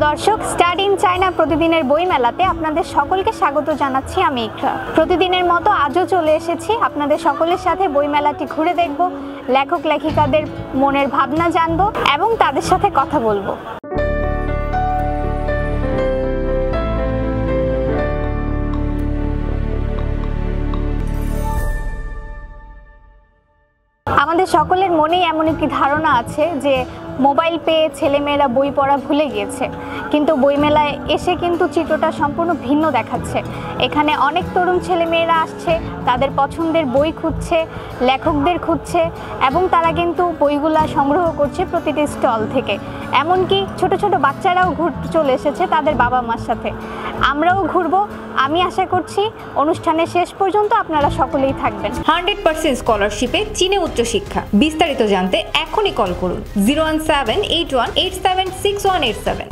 দর্শক, study in China প্রতিদিনের বই মেলাতে আপনাদের সকলকে স্বাগত জানাচ্ছি আমি ইকরা। প্রতিদিনের মতো আজও চলে এসেছি আপনাদের সকলের সাথে বই মেলাটি ঘুরে দেখব, লেখক লেখিকাদের মনের ভাবনা জানবো এবং তাদের সাথে কথা বলবো। আমাদের সকলের মনেই এমন একটি ধারণা আছে যে মোবাইল পেয়ে ছেলেমেয়েরা বই পড়া ভুলে গিয়েছে, কিন্তু বইমেলায় এসে কিন্তু চিত্রটা সম্পূর্ণ ভিন্ন দেখাচ্ছে। এখানে অনেক তরুণ ছেলেমেয়েরা আসছে, তাদের পছন্দের বই খুঁজছে, লেখকদের খুঁজছে এবং তারা কিন্তু বইগুলা সংগ্রহ করছে প্রতিটি স্টল থেকে। এমনকি ছোট ছোট বাচ্চারাও ঘুরতে চলে এসেছে তাদের বাবা মার সাথে। আমরাও ঘুরবো। আমি আশা করছি অনুষ্ঠানের শেষ পর্যন্ত আপনারা সকলেই থাকবেন। 100% স্কলারশিপে চীনে উচ্চশিক্ষা। বিস্তারিত জানতে এখনই কল করুন 01781876187।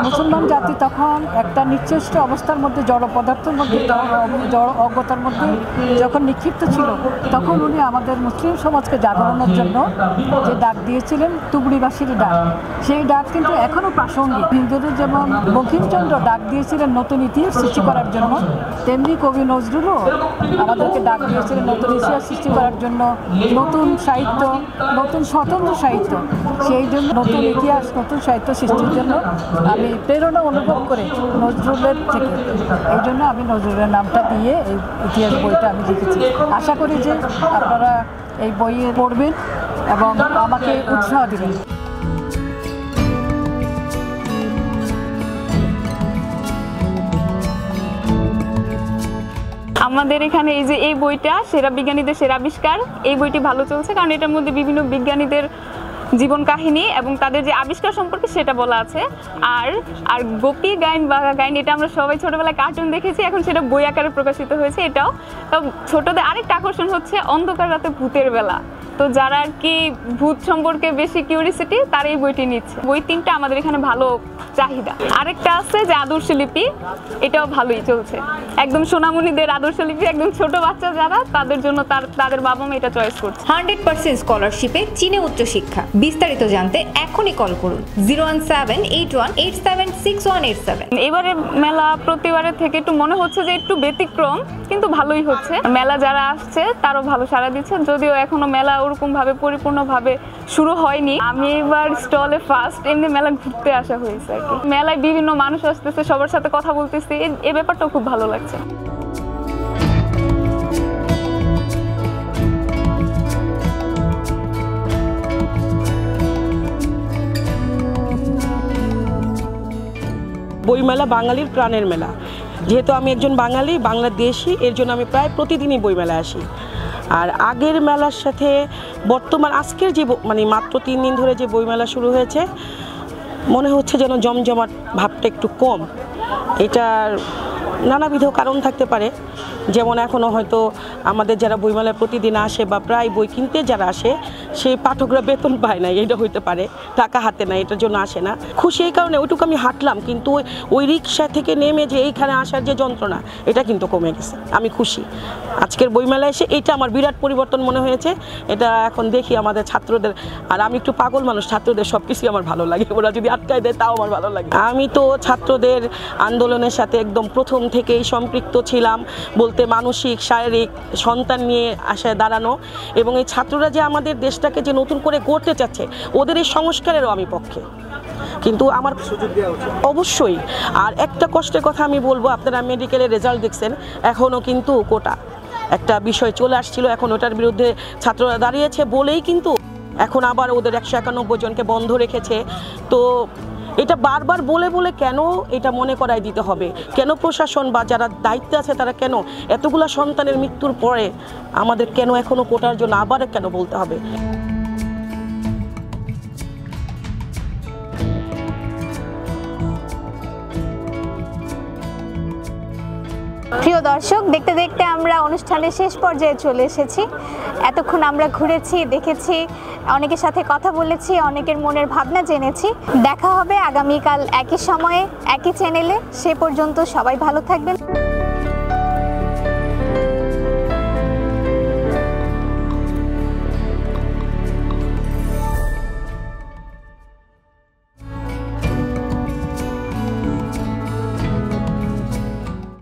মুসলমান জাতি তখন একটা নিশ্চেষ্ট অবস্থার মধ্যে, জড় পদার্থের মধ্যে, জড় অজ্ঞতার মধ্যে যখন নিক্ষিপ্ত ছিল, তখন উনি আমাদের মুসলিম সমাজকে জাগরণের জন্য যে ডাক দিয়েছিলেন, তুবড়িবাসীর ডাক, সেই ডাক কিন্তু এখনও প্রাসঙ্গিক। হিন্দুদের যেমন বঙ্কিমচন্দ্র ডাক দিয়েছিলেন নতুন ইতিহাস সৃষ্টি করার জন্য, তেমনি কবি নজরুলও আমাদেরকে ডাক দিয়েছিলেন নতুন ইতিহাস সৃষ্টি করার জন্য, নতুন সাহিত্য, নতুন স্বতন্ত্র সাহিত্য। সেই জন্য নতুন ইতিহাস, নতুন সাহিত্য সৃষ্টির জন্য আমি প্রেরণা অনুভব করে নজরুলের থেকে, এই জন্য আমি নজরুলের নামটা দিয়ে এই ইতিহাস বইটা আমি লিখেছি। আশা করি যে আপনারা এই বইয়ে পড়বেন এবং আমাকে উৎসাহ দেবেন। আমাদের এখানে এই যে এই বইটা সেরা বিজ্ঞানীদের সেরা আবিষ্কার, এই বইটি ভালো চলছে কারণ এটার মধ্যে বিভিন্ন বিজ্ঞানীদের জীবন কাহিনী এবং তাদের যে আবিষ্কার সম্পর্কে সেটা বলা আছে। আর গোপী গাইন বাঘা গাইন, এটা আমরা সবাই ছোটবেলায় কার্টুন দেখেছি, এখন সেটা বই আকারে প্রকাশিত হয়েছে। এটাও তো ছোটদের আরেকটা আকর্ষণ হচ্ছে অন্ধকার রাতে ভূতের বেলা। তো যারা আর কি ভূত সম্পর্কে বেশি কিউরিসিটি, তারা এই বইটি নিচ্ছে। বই তিনটা আমাদের এখানে ভালো চাহিদা। আরেকটা আছে যে আদর্শ লিপি, এটাও ভালোই চলছে। একদম সোনামণিদের আদর্শ লিপি, একদম ছোট বাচ্চা যারা, তাদের জন্য তাদের বাবা মা এটা চয়েস করছে। 100% স্কলারশিপে চীনে উচ্চশিক্ষা। বিস্তারিত জানতে এখনই কল করুন 01781876187। এবারে মেলা প্রতিবারের থেকে একটু মনে হচ্ছে যে একটু ব্যতিক্রম, কিন্তু ভালোই হচ্ছে। মেলা যারা আসছে তারও ভালো সাড়া দিচ্ছে, যদিও এখনো মেলা ওরকম ভাবে পরিপূর্ণভাবে শুরু হয়নি। আমি এবার স্টলে ফার্স্ট, এমনি মেলা ঘুরতে আসা হয়েছে আর কি। মেলায় বিভিন্ন মানুষ আসতেছে, সবার সাথে কথা বলতেছি, এই ব্যাপারটাও খুব ভালো লাগছে। বইমেলা বাঙালির প্রাণের মেলা। যেহেতু আমি একজন বাঙালি, বাংলাদেশি, এর জন্য আমি প্রায় প্রতিদিনই বইমেলা আসি। আর আগের মেলার সাথে বর্তমান আজকের যে মাত্র 3 দিন ধরে যে বইমেলা শুরু হয়েছে, মনে হচ্ছে যেন জমজমাট ভাবটা একটু কম। এটার নানাবিধ কারণ থাকতে পারে, যেমন এখনও হয়তো আমাদের যারা বইমেলায় প্রতিদিন আসে বা প্রায় বই কিনতে যারা আসে, সেই পাঠকরা বেতন পায় না, এটা হইতে পারে, টাকা হাতে না, এটার জন্য আসে না। খুশি এই কারণে, ওইটুকু আমি হাঁটলাম, কিন্তু ওই রিক্সা থেকে নেমে যে এইখানে আসার যে যন্ত্রণা, এটা কিন্তু কমে গেছে। আমি খুশি আজকের বইমেলায় এসে, এটা আমার বিরাট পরিবর্তন মনে হয়েছে। এটা এখন দেখি আমাদের ছাত্রদের, আর আমি একটু পাগল মানুষ, ছাত্রদের সব কিছুই আমার ভালো লাগে, ওরা যদি আটকায় দেয় তাও আমার ভালো লাগে। আমি তো ছাত্রদের আন্দোলনের সাথে একদম প্রথম থেকেই সম্পৃক্ত ছিলাম বলতে, মানসিক শারীরিক সন্তান নিয়ে আশায় দাঁড়ানো, এবং এই ছাত্ররা যে আমাদের দেশটাকে যে নতুন করে গড়তে চাচ্ছে, ওদের এই সংস্কারেরও আমি পক্ষে। কিন্তু আমার অবশ্যই, আর একটা কষ্টের কথা আমি বলবো, আপনারা মেডিকেলের রেজাল্ট দেখছেন, এখনও কিন্তু কোটা একটা বিষয় চলে আসছিল, এখন ওটার বিরুদ্ধে ছাত্ররা দাঁড়িয়েছে বলেই কিন্তু এখন আবার ওদের 191 জনকে বন্ধ রেখেছে। তো এটা বারবার বলে বলে কেন এটা মনে করাই দিতে হবে? কেন প্রশাসন বা যারা দায়িত্বে আছে তারা কেন এতগুলা সন্তানের মৃত্যুর পরে আমাদের কেন এখনো কোটার জন্য আবার কেন বলতে হবে? প্রিয় দর্শক, দেখতে দেখতে আমরা অনুষ্ঠানের শেষ পর্যায়ে চলে এসেছি। এতক্ষণ আমরা ঘুরেছি, দেখেছি, অনেকের সাথে কথা বলেছি, অনেকের মনের ভাবনা জেনেছি। দেখা হবে আগামীকাল একই সময়ে একই চ্যানেলে। সে পর্যন্ত সবাই ভালো থাকবেন।